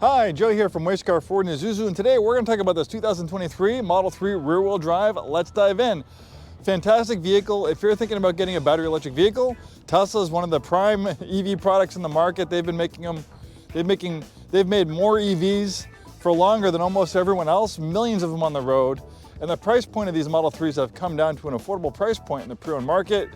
Hi, Joe here from Scarff Ford and Isuzu, and today we're going to talk about this 2023 Model 3 rear-wheel drive. Let's dive in. Fantastic vehicle. If you're thinking about getting a battery electric vehicle, Tesla is one of the prime EV products in the market. They've been making them, they've made more EVs for longer than almost everyone else, millions of them on the road. And the price point of these Model 3s have come down to an affordable price point in the pre-owned market.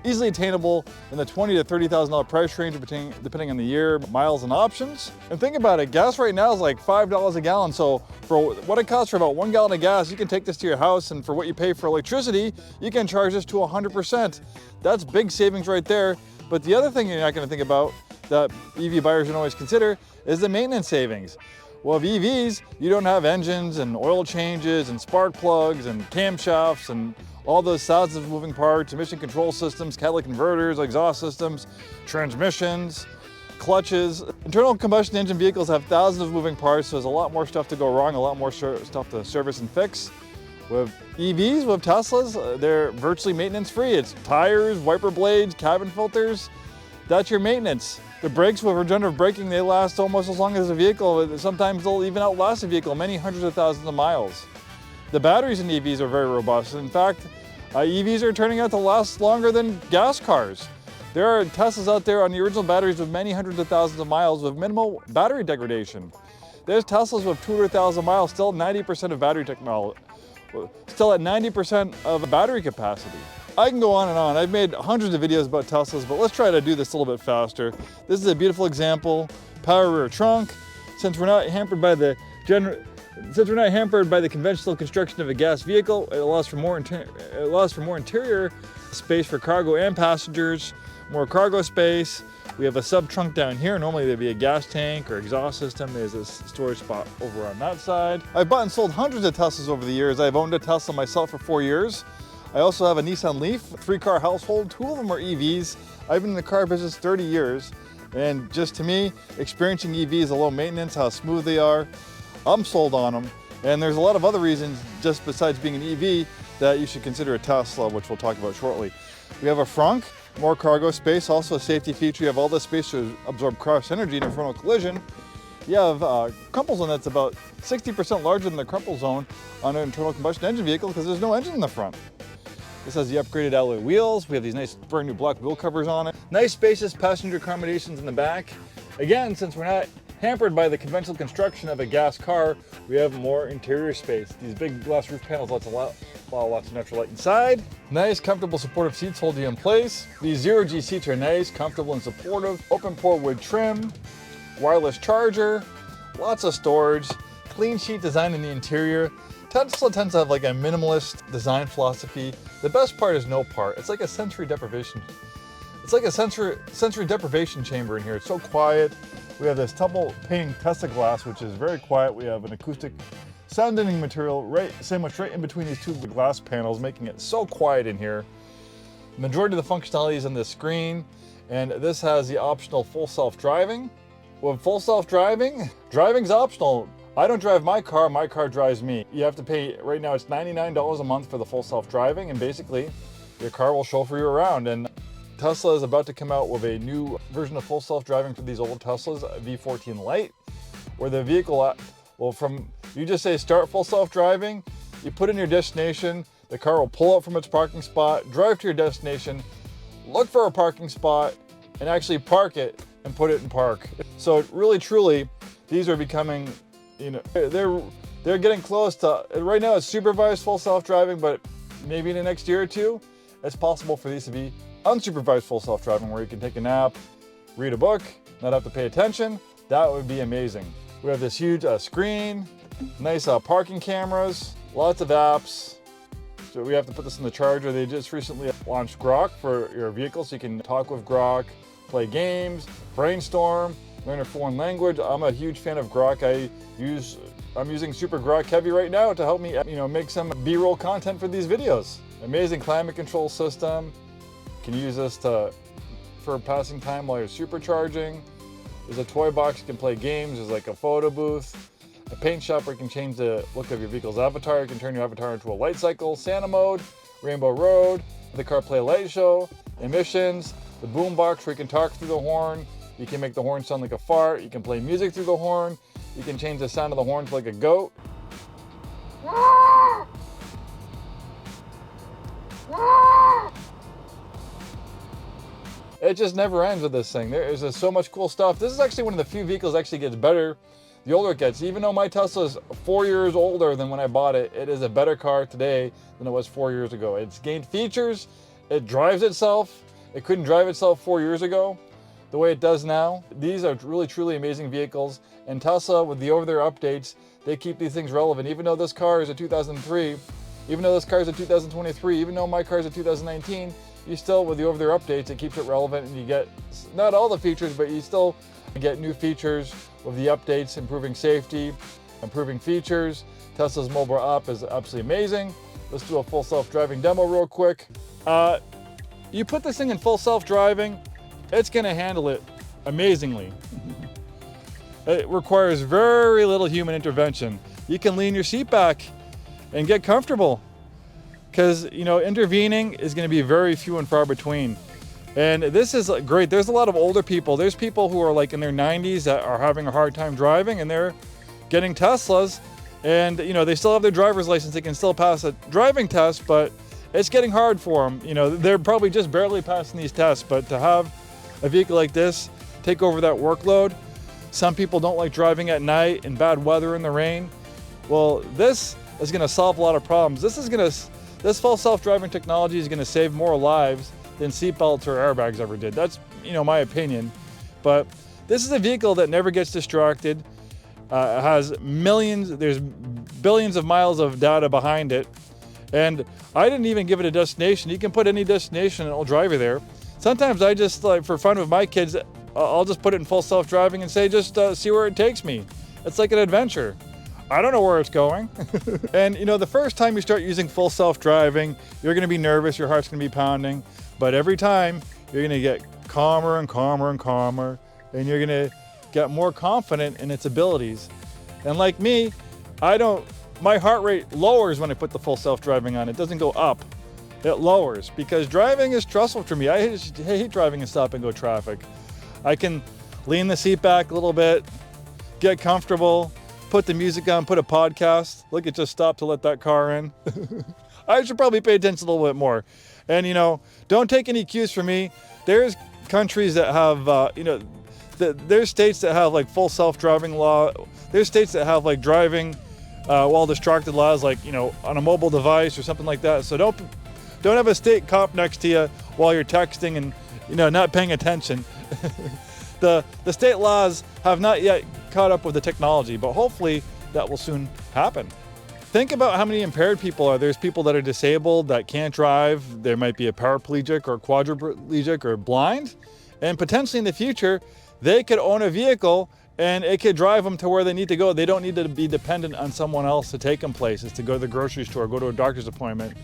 Easily attainable in the $20,000 to $30,000 price range, depending on the year, miles, and options. And think about it, gas right now is like $5 a gallon. So for what it costs for about 1 gallon of gas, you can take this to your house, and for what you pay for electricity, you can charge this to 100%. That's big savings right there. But the other thing you're not gonna think about that EV buyers don't always consider is the maintenance savings. Well, with EVs, you don't have engines and oil changes and spark plugs and camshafts and all those thousands of moving parts, emission control systems, catalytic converters, exhaust systems, transmissions, clutches. Internal combustion engine vehicles have thousands of moving parts, so there's a lot more stuff to go wrong, a lot more stuff to service and fix. With EVs, with Teslas, they're virtually maintenance free. It's tires, wiper blades, cabin filters. That's your maintenance. The brakes, with regenerative braking, they last almost as long as a vehicle. Sometimes they'll even outlast a vehicle many hundreds of thousands of miles. The batteries in EVs are very robust. In fact, EVs are turning out to last longer than gas cars. There are Teslas out there on the original batteries with many hundreds of thousands of miles with minimal battery degradation. There's Teslas with 200,000 miles, still 90% of battery technology, still at 90% of battery capacity. I can go on and on. I've made hundreds of videos about Teslas, but let's try to do this a little bit faster. This is a beautiful example. Power rear trunk. Since we're not hampered by the conventional construction of a gas vehicle, it allows for more interior space for cargo and passengers, more cargo space. We have a sub-trunk down here. Normally there'd be a gas tank or exhaust system. There's a storage spot over on that side. I've bought and sold hundreds of Teslas over the years. I've owned a Tesla myself for 4 years. I also have a Nissan Leaf, a 3-car household. 2 of them are EVs. I've been in the car business 30 years. And just to me, experiencing EVs, the low maintenance, how smooth they are, I'm sold on them. And there's a lot of other reasons, just besides being an EV, that you should consider a Tesla, which we'll talk about shortly. We have a frunk, more cargo space, also a safety feature. You have all this space to absorb cross energy in a frontal collision. You have a crumple zone that's about 60% larger than the crumple zone on an internal combustion engine vehicle because there's no engine in the front. This has the upgraded alloy wheels. We have these nice brand new black wheel covers on it. Nice spacious passenger accommodations in the back. Again, since we're not hampered by the conventional construction of a gas car, we have more interior space. These big glass roof panels lots of natural light inside. Nice, comfortable, supportive seats hold you in place. These zero-G seats are nice, comfortable, and supportive. Open pore wood trim, wireless charger, lots of storage, clean sheet design in the interior. Tesla tends to have like a minimalist design philosophy. The best part is no part. It's like a sensory deprivation. It's like a sensory deprivation chamber in here. It's so quiet. We have this tumble painting Tesla glass, which is very quiet. We have an acoustic sound deadening material sandwiched right in between these 2 glass panels, making it so quiet in here. The majority of the functionality is on this screen, and this has the optional full self-driving. With full self-driving, driving's optional. I don't drive my car drives me. You have to pay, right now it's $99 a month for the full self-driving, and basically your car will chauffeur you around. And Tesla is about to come out with a new version of full self-driving for these old Teslas, V14 Lite, where the vehicle, you just say start full self-driving, you put in your destination, the car will pull out from its parking spot, drive to your destination, look for a parking spot, and actually park it and put it in park. So really, truly, these are becoming, they're getting close to, right now it's supervised full self-driving, but maybe in the next year or 2, it's possible for these to be unsupervised full self-driving, where you can take a nap, read a book, not have to pay attention. That would be amazing. We have this huge screen, nice parking cameras, lots of apps. So we have to put this in the charger. They just recently launched Grok for your vehicle, so you can talk with Grok, play games, brainstorm, learn a foreign language. I'm a huge fan of Grok. I'm using Super Grok Heavy right now to help me, make some B-roll content for these videos. Amazing climate control system. You can use this for passing time while you're supercharging. There's a toy box, you can play games. There's like a photo booth, a paint shop where you can change the look of your vehicle's avatar. You can turn your avatar into a light cycle, Santa mode, Rainbow Road, the CarPlay light show, emissions, the boom box where you can talk through the horn, You can make the horn sound like a fart. You can play music through the horn. You can change the sound of the horn to like a goat. It just never ends with this thing. There's just so much cool stuff. This is actually one of the few vehicles that actually gets better the older it gets. Even though my Tesla is 4 years older than when I bought it, it is a better car today than it was 4 years ago. It's gained features. It drives itself. It couldn't drive itself 4 years ago the way it does now. These are really, truly amazing vehicles. And Tesla, with the over-the-air updates, they keep these things relevant. Even though this car is a 2003, even though this car is a 2023, even though my car is a 2019, you still, with the over-the-air updates, it keeps it relevant, and you get not all the features, but you still get new features with the updates, improving safety, improving features. Tesla's mobile app is absolutely amazing. Let's do a full self-driving demo real quick. You put this thing in full self-driving, it's gonna handle it amazingly. It requires very little human intervention. You can lean your seat back and get comfortable, because intervening is going to be very few and far between. And this is great. There's a lot of older people. There's people who are like in their 90s that are having a hard time driving, and they're getting Teslas, and they still have their driver's license. They can still pass a driving test, but it's getting hard for them. They're probably just barely passing these tests, but to have a vehicle like this take over that workload. Some people don't like driving at night in bad weather in the rain. Well, this is going to solve a lot of problems. This full self-driving technology is going to save more lives than seatbelts or airbags ever did. That's, my opinion. But this is a vehicle that never gets distracted. It has there's billions of miles of data behind it. And I didn't even give it a destination. You can put any destination and it'll drive you there. Sometimes I just, for fun with my kids, I'll just put it in full self-driving and say, just see where it takes me. It's like an adventure. I don't know where it's going. And the first time you start using full self-driving, you're gonna be nervous, your heart's gonna be pounding, but every time you're gonna get calmer and calmer and calmer, and you're gonna get more confident in its abilities. And like me, my heart rate lowers when I put the full self-driving on. It doesn't go up, it lowers, because driving is stressful for me. I hate driving in stop and go traffic. I can lean the seat back a little bit, get comfortable, put the music on, put a podcast. Look, it just stopped to let that car in. I should probably pay attention a little bit more. And don't take any cues from me. There's countries that have, there's states that have like full self-driving law. There's states that have like driving while distracted laws, like, on a mobile device or something like that. So don't have a state cop next to you while you're texting and, not paying attention. The state laws have not yet caught up with the technology, but hopefully that will soon happen. Think about how many impaired people are. There's people that are disabled that can't drive. There might be a paraplegic or quadriplegic or blind. And potentially in the future, they could own a vehicle and it could drive them to where they need to go. They don't need to be dependent on someone else to take them places, to go to the grocery store, go to a doctor's appointment,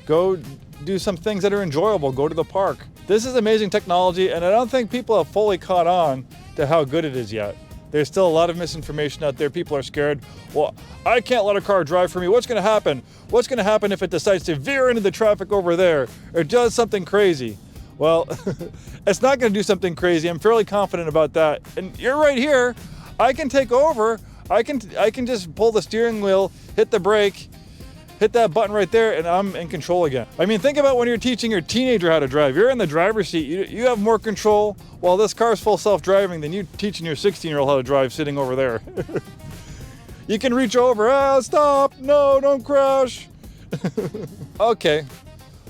go do some things that are enjoyable, go to the park. This is amazing technology, and I don't think people have fully caught on to how good it is yet. There's still a lot of misinformation out there. People are scared. Well, I can't let a car drive for me. What's gonna happen? What's gonna happen if it decides to veer into the traffic over there or does something crazy? Well, it's not gonna do something crazy. I'm fairly confident about that. And you're right here. I can take over. I can just pull the steering wheel, hit the brake, hit that button right there, and I'm in control again. I mean, think about when you're teaching your teenager how to drive. You're in the driver's seat. You have more control while this car's full self-driving than you teaching your 16-year-old how to drive sitting over there. You can reach over, stop, no, don't crash. Okay,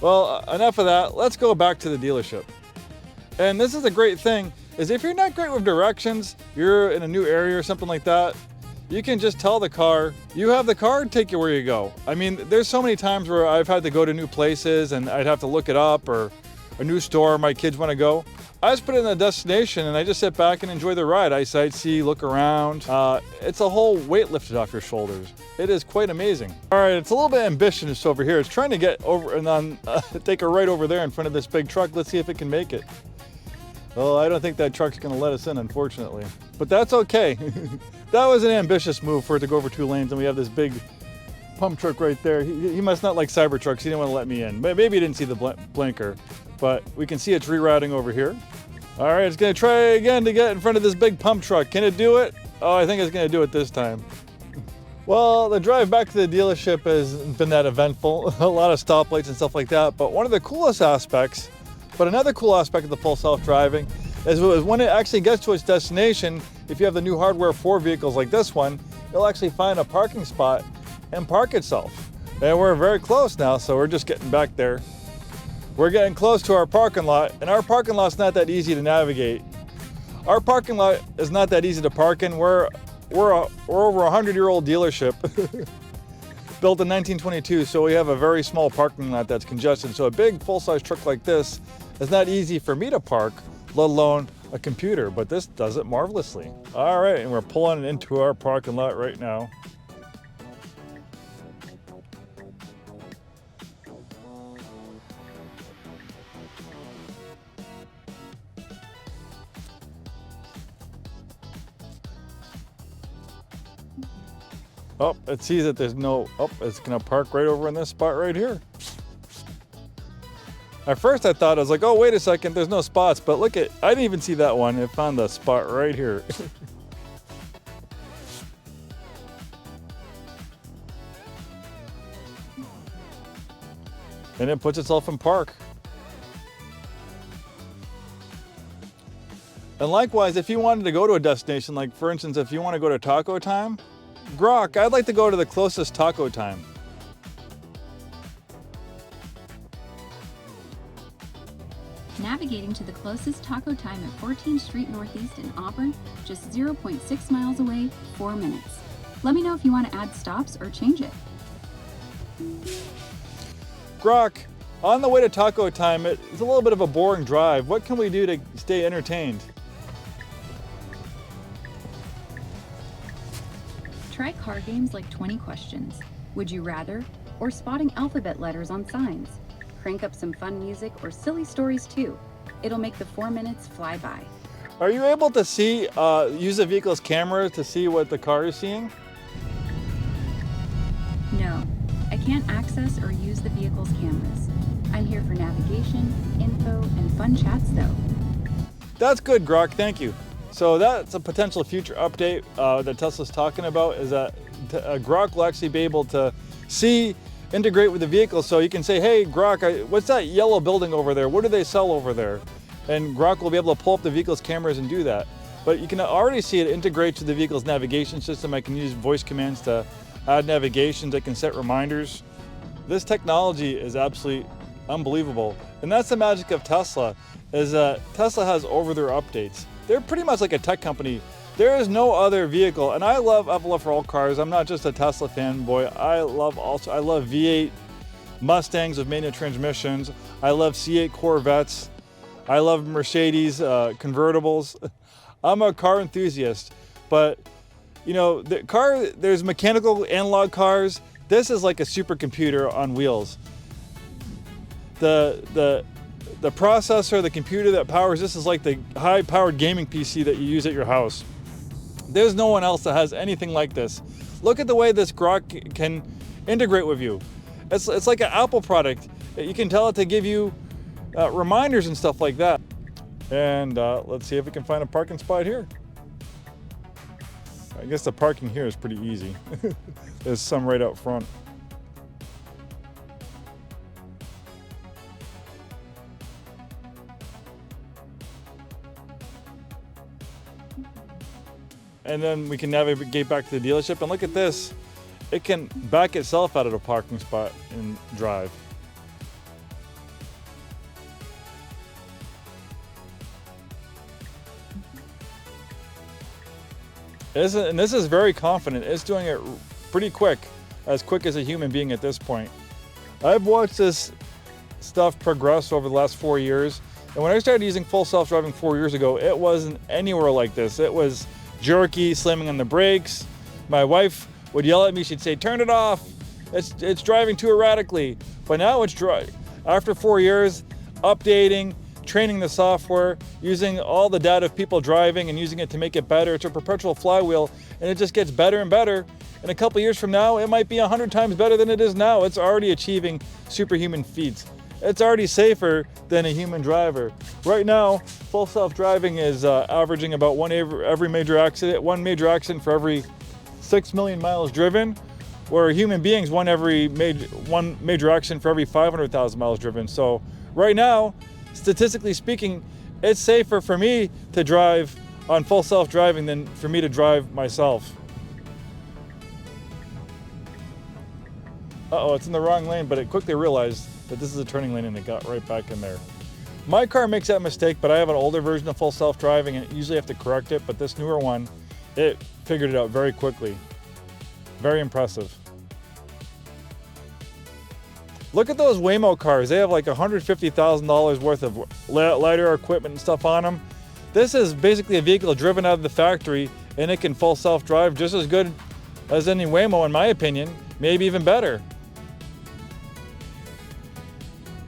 well, enough of that. Let's go back to the dealership. And this is a great thing, is if you're not great with directions, you're in a new area or something like that, you can just tell the car, you have the car take you where you go. I mean, there's so many times where I've had to go to new places and I'd have to look it up, or a new store my kids want to go. I just put it in a destination and I just sit back and enjoy the ride. I sightsee, look around. It's a whole weight lifted off your shoulders. It is quite amazing. All right, it's a little bit ambitious over here. It's trying to get over and then take a right over there in front of this big truck. Let's see if it can make it. Well, I don't think that truck's gonna let us in, unfortunately. But that's okay. That was an ambitious move for it to go over 2 lanes, and we have this big pump truck right there. He must not like Cybertrucks. He didn't want to let me in. Maybe he didn't see the blinker, but we can see it's rerouting over here. All right, it's gonna try again to get in front of this big pump truck. Can it do it? Oh, I think it's gonna do it this time. Well, the drive back to the dealership has been that eventful. A lot of stoplights and stuff like that. But one of the coolest aspects, another cool aspect of the full self-driving is when it actually gets to its destination, if you have the new hardware for vehicles like this one, it'll actually find a parking spot and park itself. And we're very close now, so we're just getting back there. We're getting close to our parking lot, and our parking lot's not that easy to navigate. Our parking lot is not that easy to park in. We're over a 100-year-old dealership, built in 1922, so we have a very small parking lot that's congested. So a big full-size truck like this is not easy for me to park, let alone a computer, but this does it marvelously. All right, and we're pulling into our parking lot right now. Oh, it sees that there's no, oh, it's gonna park right over in this spot right here. At first I thought, I was like, oh, wait a second, there's no spots, but look at, I didn't even see that one. It found the spot right here. And it puts itself in park. And likewise, if you wanted to go to a destination, like for instance, if you want to go to taco time, Grok, I'd like to go to the closest taco time. Navigating to the closest taco time at 14th Street Northeast in Auburn, just 0.6 miles away, 4 minutes. Let me know if you want to add stops or change it. Grok, on the way to taco time, it's a little bit of a boring drive. What can we do to stay entertained? Try car games like 20 questions, Would You Rather, or spotting alphabet letters on signs. Crank up some fun music or silly stories too. It'll make the 4 minutes fly by. Are you able to see, use the vehicle's camera to see what the car is seeing? No, I can't access or use the vehicle's cameras. I'm here for navigation, info, and fun chats though. That's good, Grok, thank you. So that's a potential future update that Tesla's talking about, is that Grok will actually be able to integrate with the vehicle. So you can say, hey, Grok, what's that yellow building over there? What do they sell over there? And Grok will be able to pull up the vehicle's cameras and do that. But you can already see it integrate to the vehicle's navigation system. I can use voice commands to add navigations. I can set reminders. This technology is absolutely unbelievable. And that's the magic of Tesla, is that Tesla has over-the-air updates. They're pretty much like a tech company. There is no other vehicle, and I have love for all cars. I'm not just a Tesla fanboy. I love V8 Mustangs with manual transmissions. I love C8 Corvettes. I love Mercedes convertibles. I'm a car enthusiast, but you know, there's mechanical analog cars. This is like a supercomputer on wheels. The processor, the computer that powers this is like the high-powered gaming PC that you use at your house. There's no one else that has anything like this. Look at the way this Grok can integrate with you. It's like an Apple product. You can tell it to give you reminders and stuff like that. And let's see if we can find a parking spot here. I guess the parking here is pretty easy. There's some right out front. And then we can navigate back to the dealership, and look at this. It can back itself out of the parking spot and drive. And this is very confident. It's doing it pretty quick, as quick as a human being at this point. I've watched this stuff progress over the last 4 years. And when I started using full self-driving 4 years ago, it wasn't anywhere like this. It was jerky, slamming on the brakes. My wife would yell at me. She'd say, turn it off. It's driving too erratically. But now it's after 4 years, updating, training the software, using all the data of people driving and using it to make it better. It's a perpetual flywheel, and it just gets better and better. And a couple years from now, it might be 100 times better than it is now. It's already achieving superhuman feats. It's already safer than a human driver. Right now, full self-driving is averaging about one major accident for every 6 million miles driven, where human beings one major accident for every 500,000 miles driven. So right now, statistically speaking, it's safer for me to drive on full self-driving than for me to drive myself. Uh-oh, it's in the wrong lane, but it quickly realized that this is a turning lane and it got right back in there. My car makes that mistake, but I have an older version of full self-driving and usually have to correct it, but this newer one, it figured it out very quickly. Very impressive. Look at those Waymo cars. They have like $150,000 worth of LiDAR equipment and stuff on them. This is basically a vehicle driven out of the factory, and it can full self-drive just as good as any Waymo, in my opinion, maybe even better.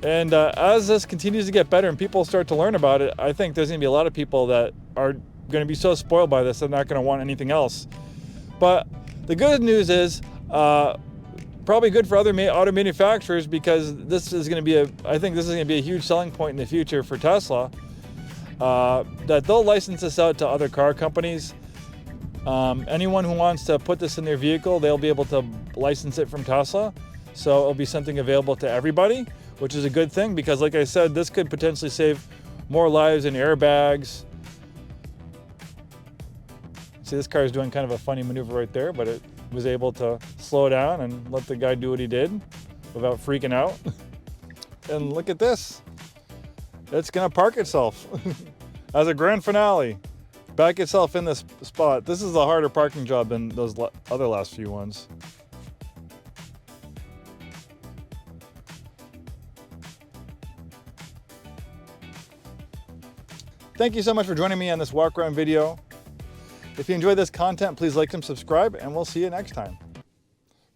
And as this continues to get better and people start to learn about it, I think there's going to be a lot of people that are going to be so spoiled by this they're not going to want anything else. But the good news is probably good for other auto manufacturers, because this is going to be I think this is going to be a huge selling point in the future for Tesla, that they'll license this out to other car companies. Anyone who wants to put this in their vehicle, they'll be able to license it from Tesla. So it'll be something available to everybody, which is a good thing, because like I said, this could potentially save more lives in airbags. See, this car is doing kind of a funny maneuver right there, but it was able to slow down and let the guy do what he did without freaking out. And look at this. It's gonna park itself as a grand finale. Back itself in this spot. This is a harder parking job than those other last few ones. Thank you so much for joining me on this walk around video. If you enjoyed this content, please like and subscribe, and we'll see you next time.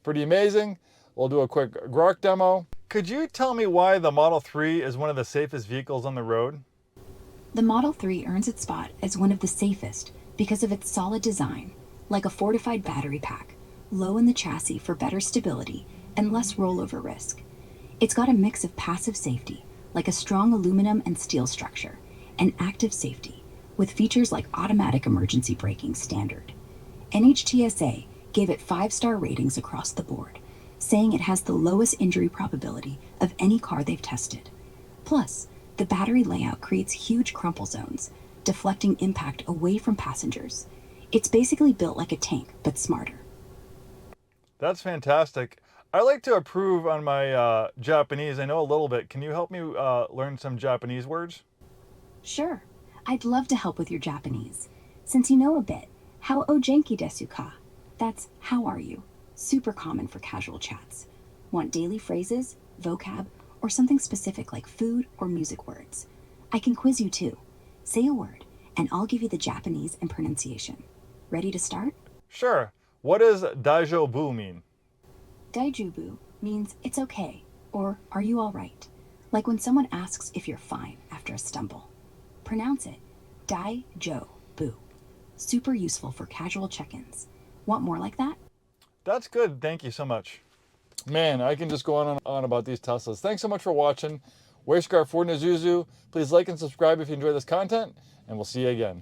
Pretty amazing. We'll do a quick Grok demo. Could you tell me why the Model 3 is one of the safest vehicles on the road? The Model 3 earns its spot as one of the safest because of its solid design, like a fortified battery pack, low in the chassis for better stability and less rollover risk. It's got a mix of passive safety, like a strong aluminum and steel structure, and active safety, with features like automatic emergency braking standard. NHTSA gave it 5-star ratings across the board, saying it has the lowest injury probability of any car they've tested. Plus, the battery layout creates huge crumple zones, deflecting impact away from passengers. It's basically built like a tank, but smarter. That's fantastic. I like to improve on my Japanese. I know a little bit. Can you help me learn some Japanese words? Sure, I'd love to help with your Japanese. Since you know a bit, how o genki desu ka? That's how are you? Super common for casual chats. Want daily phrases, vocab, or something specific like food or music words? I can quiz you too. Say a word, and I'll give you the Japanese and pronunciation. Ready to start? Sure. What does daijobu mean? Daijubu means it's okay, or are you all right? Like when someone asks if you're fine after a stumble. Pronounce it dai-jo-bu. Super useful for casual check-ins. Want more like that? That's good. Thank you so much. Man, I can just go on and on about these Teslas. Thanks so much for watching. Wear Scarff, Ford, and Isuzu. Please like and subscribe if you enjoy this content, and we'll see you again.